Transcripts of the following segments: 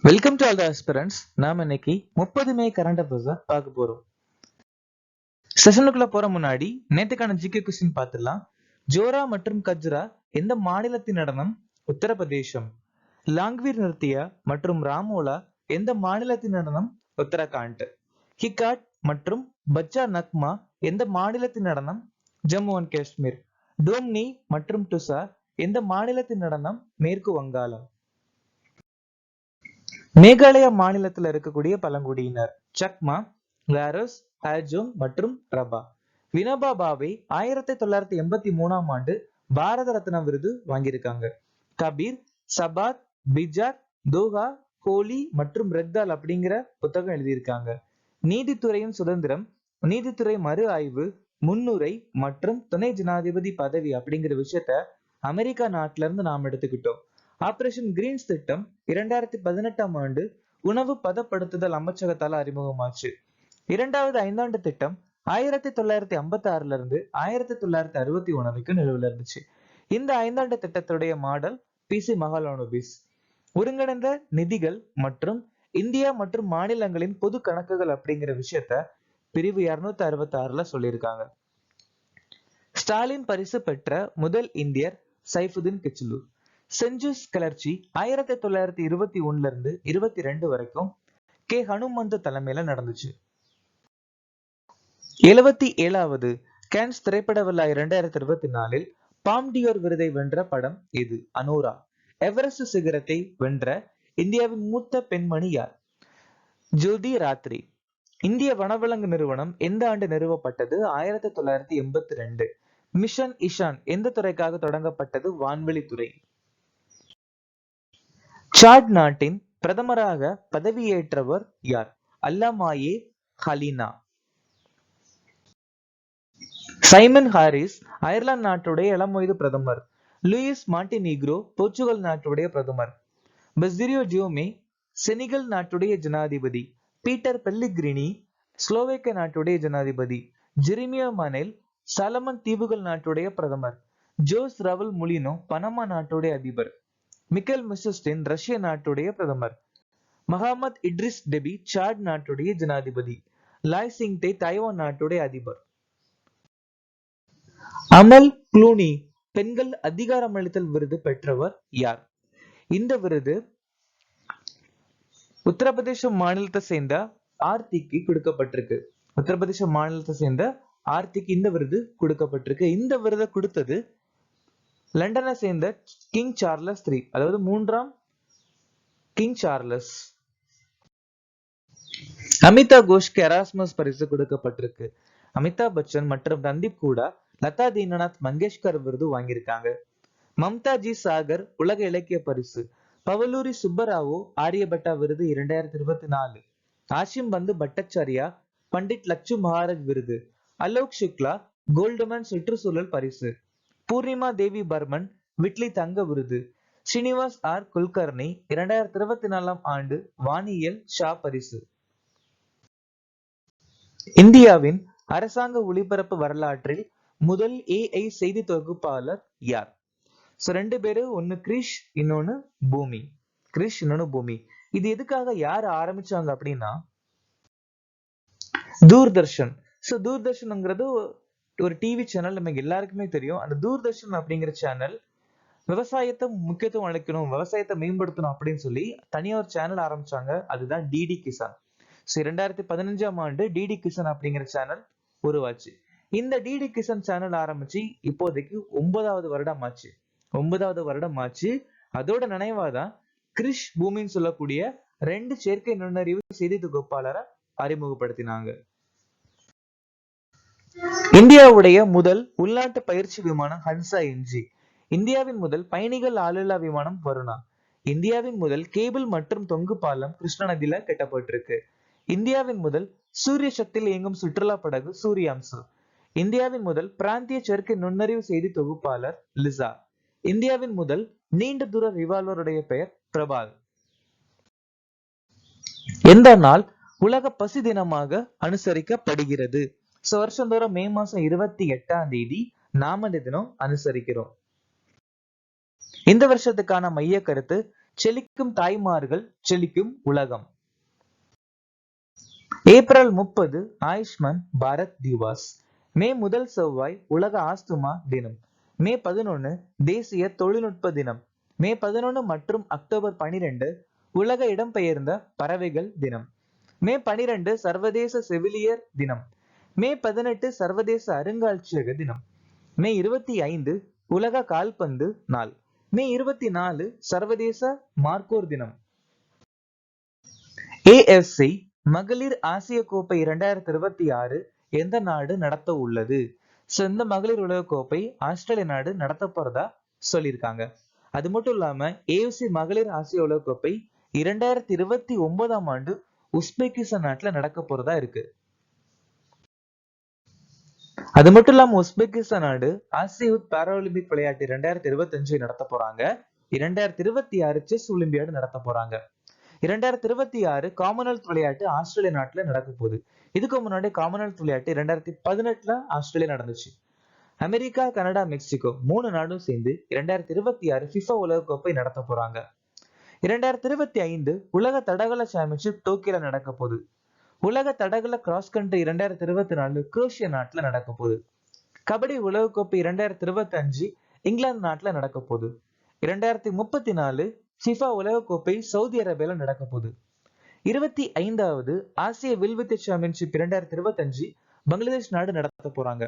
Welcome to all the aspirants. நாம இன்னைக்கு 30 மே current affairs பார்க்க போறோம். செஷனுக்குள்ள போற முன்னாடி நேத்துக்கான ஜிகே கொஸ்டின் பார்த்துடலாம். ஜோரா மற்றும் கஜ்ரா எந்த மாநிலத்தின் நடனம்? உத்தரப்பிரதேசம். லாங்வீர் நிறுத்தியா மற்றும் ராமோலா எந்த மாநிலத்தின் நடனம்? உத்தரகாண்ட். ஹிகாட் மற்றும் பச்சா நக்மா எந்த மாநிலத்தின் நடனம்? ஜம்மு அண்ட் காஷ்மீர். டோம்னி மற்றும் டுசா எந்த மாநிலத்தின் நடனம்? மேற்கு வங்காளம். மேகாலயா மாநிலத்தில் இருக்கக்கூடிய பழங்குடியினர் சக்மா, காரோஸ், ஹாஜோங் மற்றும் ரபா. வினோபா பாவே 1983ஆம் ஆண்டு பாரத ரத்னா விருது வாங்கியிருக்காங்க. கபீர், சபாத், பிஜாக், தோஹா, ஹோலி மற்றும் ரெக்தால் அப்படிங்கிற புத்தகம் எழுதியிருக்காங்க. நீதித்துறையின் சுதந்திரம், நீதித்துறை மறு ஆய்வு, முன்னுரை மற்றும் துணை ஜனாதிபதி பதவி அப்படிங்கிற விஷயத்த அமெரிக்கா நாட்டில இருந்து நாம் எடுத்துக்கிட்டோம். ஆபரேஷன் கிரீன்ஸ் திட்டம் 2018ஆம் ஆண்டு உணவு பதப்படுத்துதல் அமைச்சகத்தால் அறிமுகமாச்சு. இரண்டாவது ஐந்தாண்டு திட்டம் 1956ல இருந்து 1961 வரைக்கும் நிலுவையில் இருந்துச்சு. இந்த ஐந்தாண்டு திட்டத்துடைய மாடல் பிசி மகாலனோபிஸ். ஒருங்கிணைந்த நிதிகள் மற்றும் இந்தியா மற்றும் மாநிலங்களின் பொது கணக்குகள் அப்படிங்கிற விஷயத்த பிரிவு 266ல சொல்லியிருக்காங்க. ஸ்டாலின் பரிசு பெற்ற முதல் இந்தியர் சைஃபுதீன் கிச்லு. செஞ்சூஸ் கிளர்ச்சி 1921ல இருந்து 22 வரைக்கும் கே ஹனுமந்த தலைமையில நடந்துச்சு. 77வது கேன்ஸ் திரைப்பட விழா 2024இல் பாம்டியோர் விருதை வென்ற படம் இது. அனோரா. எவரெஸ்ட் சிகரத்தை வென்ற இந்தியாவின் மூத்த பெண்மணி யார்? ஜோதி ராத்ரி. இந்திய வனவிலங்கு நிறுவனம் எந்த ஆண்டு நிறுவப்பட்டது? 1982. மிஷன் இஷான் எந்த துறைக்காக தொடங்கப்பட்டது? வான்வெளி துறை. சாட் நாட்டின் பிரதமராக பதவியேற்றவர் யார்? அல்லாமாயே ஹலீனா. சைமன் ஹாரிஸ் அயர்லாந்து நாட்டுடைய இளம் வயது பிரதமர். லூயிஸ் மாண்டினீக்ரோ போர்ச்சுகல் நாட்டுடைய பிரதமர். பசிரியோ ஜியோமே செனிகல் நாட்டுடைய ஜனாதிபதி. பீட்டர் பெல்லிக்ரினி ஸ்லோவேக்கிய நாட்டுடைய ஜனாதிபதி. ஜெரிமியோ மனேல் சாலமன் தீவுகள் நாட்டுடைய பிரதமர். ஜோஸ் ரவல் முலினோ பனமா நாட்டுடைய அதிபர். மிக்கேல் மிஷஸ்டின் ரஷ்ய நாட்டுடைய பிரதமர். மஹமத் இட்ரிஸ் டெபி சாட் நாட்டுடைய ஜனாதிபதி. லாய் சிங்டே தைவான் நாட்டுடைய அதிபர். அமல் க்ளூனி பெண்கள் அதிகாரமளித்தல் விருது பெற்றவர் யார்? இந்த விருது உத்தரப்பிரதேச மாநிலத்தை சேர்ந்த ஆர்த்திக்கு கொடுக்கப்பட்டிருக்கு. உத்தரப்பிரதேச மாநிலத்தை சேர்ந்த ஆர்த்திக்கு இந்த விருது கொடுக்கப்பட்டிருக்கு. இந்த விருதை கொடுத்தது லண்டனை சேர்ந்த கிங் சார்லஸ் III, அதாவது 3ஆம் கிங் சார்லஸ். அமிதாப் கோஷ்க்கு எராஸ்மஸ் பரிசு கொடுக்கப்பட்டிருக்கு. அமிதாப் பச்சன் மற்றும் ரந்தீப் கூடா லதா தீனநாத் மங்கேஷ்கர் விருது வாங்கியிருக்காங்க. மம்தாஜி சாகர் உலக இலக்கிய பரிசு. பவலூரி சுப்பராவோ ஆரியபட்டா விருது 2024. ஆஷிம் பந்து பட்டச்சாரியா பண்டிட் லட்சு மகாராஜ் விருது. அலோக் சுக்லா கோல்டுமேன் சுற்றுச்சூழல் பரிசு. பூர்ணிமா தேவி பர்மன் விட்லி தங்க விருது. ஸ்ரீனிவாஸ் ஆர் குல்கர்னி 2024ஆம் ஆண்டு வானியல் ஷா பரிசு. இந்தியாவின் அரசாங்க ஒளிபரப்பு வரலாற்றில் முதல் AI செய்தி தொகுப்பாளர் யார்? ரெண்டு பேரு, ஒன்னு கிரிஷ், இன்னொன்னு பூமி. கிரிஷ், இன்னொன்னு பூமி. இது எதுக்காக யார் ஆரம்பிச்சாங்க அப்படின்னா தூர்தர்ஷன். தூர்தர்ஷன்ங்கிறது ஒரு டிவி சேனல், நமக்கு எல்லாருக்குமே தெரியும். அந்த தூர்தர்ஷன் அப்படிங்கிற சேனல் விவசாயத்தை முக்கியத்துவம் அளிக்கணும், விவசாயத்தை மேம்படுத்தணும் அப்படின்னு சொல்லி தனியா ஒரு சேனல் ஆரம்பிச்சாங்க. அதுதான் டிடி கிசான். 2015ஆம் ஆண்டு டிடி கிசான் அப்படிங்கிற சேனல் உருவாச்சு. இந்த டிடி கிசான் சேனல் ஆரம்பிச்சு இப்போதைக்கு 9வது வருடம் ஆச்சு. அதோட நினைவாதான் கிரிஷ் பூமின்னு சொல்லக்கூடிய 2 செயற்கை நுண்ணறிவு செய்தி தொகுப்பாளரை அறிமுகப்படுத்தினாங்க. இந்தியாவுடைய முதல் உள்நாட்டு பயிற்சி விமானம் ஹன்சா NG. இந்தியாவின் முதல் பயணிகள் ஆளில்லா விமானம் வருணா. இந்தியாவின் முதல் கேபிள் மற்றும் தொங்கு பாலம் கிருஷ்ணா நதியில கட்டப்பட்டிருக்கு. இந்தியாவின் முதல் சூரிய சக்தியில் இயங்கும் சுற்றுலா படகு சூரியாம்சு. இந்தியாவின் முதல் பிராந்திய செயற்கை நுண்ணறிவு செய்தி தொகுப்பாளர் லிசா. இந்தியாவின் முதல் நீண்ட தூர ரிவால்வருடைய பெயர் பிரபால். எந்த நாள் உலக பசி தினமாக அனுசரிக்கப்படுகிறது? வருஷந்தோறும் மே மாசம் 28ஆம் தேதி நாம இந்த தினம் அனுசரிக்கிறோம். இந்த வருஷத்துக்கான மைய கருத்து செழிக்கும் தாய்மார்கள் செழிக்கும் உலகம். ஏப்ரல் 30 ஆயுஷ்மான் பாரத் திவாஸ். மே முதல் செவ்வாய் உலக ஆஸ்துமா தினம். மே 11 தேசிய தொழில்நுட்ப தினம். மே 11 மற்றும் அக்டோபர் 12 உலக இடம்பெயர்ந்த பறவைகள் தினம். மே 12 சர்வதேச செவிலியர் தினம். மே 18 சர்வதேச அருங்காட்சியக தினம். மே 25 உலக கால்பந்து நாள். மே 24 சர்வதேச மார்க்கோர் தினம். AFC மகளிர் ஆசிய கோப்பை 2026 எந்த நாடு நடத்த உள்ளது? இந்த மகளிர் உலக கோப்பை ஆஸ்திரேலிய நாடு நடத்த போறதா சொல்லியிருக்காங்க. அது மட்டும் இல்லாம AFC மகளிர் ஆசிய உலக கோப்பை 2029 உஸ்பெகிஸ்தான் நாட்டுல நடக்க போறதா இருக்கு. அது மட்டும் இல்லாம உஸ்பெகிஸ்தான் நாடு ஆசிய யூத் பாராலிம்பிக் விளையாட்டு 2025 நடத்த போறாங்க. 2026 செஸ் ஒலிம்பியாடு நடத்த போறாங்க. 2026 காமன்வெல்த் விளையாட்டு ஆஸ்திரேலியா நாட்டுல நடக்க போகுது. இதுக்கு முன்னாடி காமன்வெல்த் விளையாட்டு 2018 ஆஸ்திரேலியா நடந்துச்சு. அமெரிக்கா, கனடா, மெக்சிகோ 3 நாடும் சேர்ந்து 2026 FIFA உலக கோப்பை நடத்த போறாங்க. 2025 உலக தடகள சாம்பியன்ஷிப் டோக்கியோல நடக்க போகுது. உலக தடகள கிராஸ் கண்ட்ரி 2024 குரோஷியா நாட்டுல நடக்க போகுது. கபடி உலக கோப்பை 2025 இங்கிலாந்து நாட்டுல நடக்க போகுது. 2034 FIFA உலக கோப்பை சவுதி அரேபியால நடக்க போகுது. 25வது ஆசிய வில்வித்தை சாம்பியன்ஷிப் 2025 பங்களாதேஷ் நாடு நடத்த போறாங்க.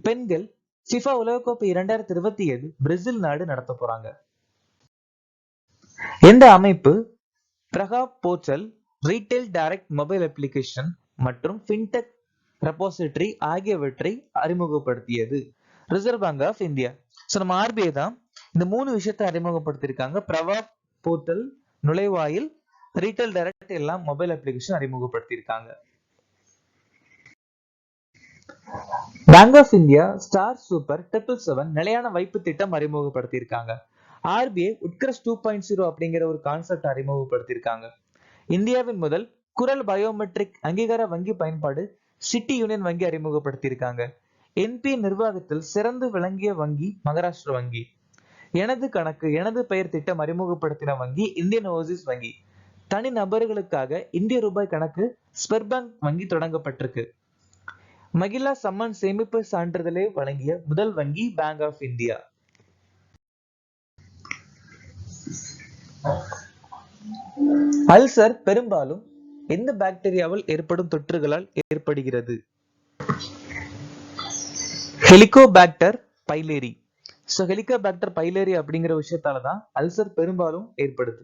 பெண்கள் FIFA உலக கோப்பை 2027 பிரேசில் நாடு நடத்த போறாங்க. இந்த அமைப்பு Pravaah portal, retail direct mobile application மற்றும் ஃபின்டெக் ரெபாசிட்டரி ஆகியவற்றை அறிமுகப்படுத்தியது. Reserve bank of India. நம்ம RBI தான் இந்த 3 விஷயத்தை அறிமுகப்படுத்தியிருக்காங்க. பிரவா போர்ட்டல், நுழைவாயில், ரீட்டைல் டைரக்ட் எல்லாம் மொபைல் அப்ளிகேஷன் அறிமுகப்படுத்தியிருக்காங்க. Bank of India star super 777 நிலையான வைப்பு திட்டம் அறிமுகப்படுத்தியிருக்காங்க. RBI உட்கிரஸ் 2.0 அப்படிங்கிற ஒரு கான்செப்ட் அறிமுகப்படுத்தியிருக்காங்க. இந்தியாவின் முதல் குரல் பயோமெட்ரிக் அங்கீகார வங்கி பயன்பாடு சிட்டி யூனியன் வங்கி அறிமுகப்படுத்தியிருக்காங்க. NPA நிர்வாகத்தில் சிறந்து விளங்கிய வங்கி மகாராஷ்டிர வங்கி. எனது கணக்கு எனது பெயர் திட்டம் அறிமுகப்படுத்தின வங்கி இந்தியன் ஓவர்சீஸ் வங்கி. தனி நபர்களுக்காக இந்திய ரூபாய் கணக்கு ஸ்பெர் பேங்க் வங்கி தொடங்கப்பட்டிருக்கு. மகிழா சம்மன் சேமிப்பு சான்றிதழை வழங்கிய முதல் வங்கி பேங்க் ஆஃப் இந்தியா. அல்சர் பெரும்பாலும் எந்த பாக்டீரியாவால் ஏற்படும் தொற்றுகளால் ஏற்படுகிறது? ஹெலிகோபாக்டர் பைலேரி. ஹெலிகோபாக்டர் பைலேரி அப்படிங்கிற விஷயத்தாலதான் அல்சர் பெரும்பாலும் ஏற்படுது.